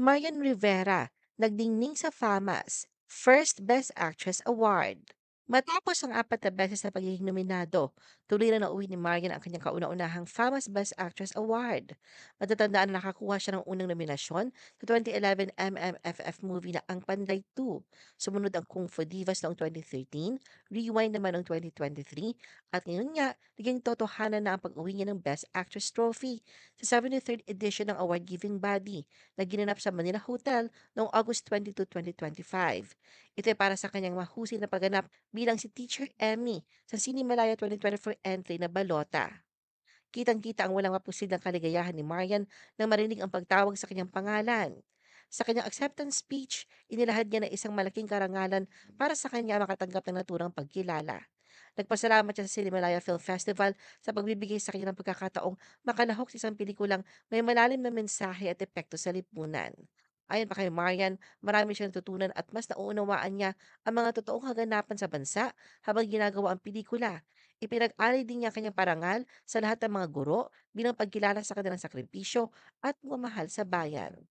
Marian Rivera, nagdingning sa FAMAS, First Best Actress Award. Matapos ang apat na beses sa pagiging nominado, tuloy na nauwi ni Marian ang kanyang kauna-unahang FAMAS Best Actress Award. Matatandaan na nakakuha siya ng unang nominasyon sa 2011 MMFF movie na Ang Panday 2. Sumunod ang Kung Fu Divas noong 2013, Rewind naman noong 2023, at ngayon nga, naging totohanan na ang pag-uwi niya ng Best Actress Trophy sa 73rd edition ng award-giving body na ginanap sa Manila Hotel noong August 22, 2025. Ito ay para sa kanyang mahusay na pagganap bilang si Teacher Emmy sa Cinemalaya 2024 entry na Balota. Kitang-kita ang walang mapusidang kaligayahan ni Marian nang marinig ang pagtawag sa kanyang pangalan. Sa kanyang acceptance speech, inilahad niya na isang malaking karangalan para sa kanya makatanggap ng naturang pagkilala. Nagpasalamat siya sa Cinemalaya Film Festival sa pagbibigay sa kanya ng pagkakataong makalahok sa isang pelikulang may malalim na mensahe at epekto sa lipunan. Ayon pa kay Marian, marami siyang natutunan at mas nauunawaan niya ang mga totoong kaganapan sa bansa habang ginagawa ang pelikula. Ipinag-alay din niya ang kanyang parangal sa lahat ng mga guro bilang pagkilala sa kanilang sakripisyo at pagmamahal sa bayan.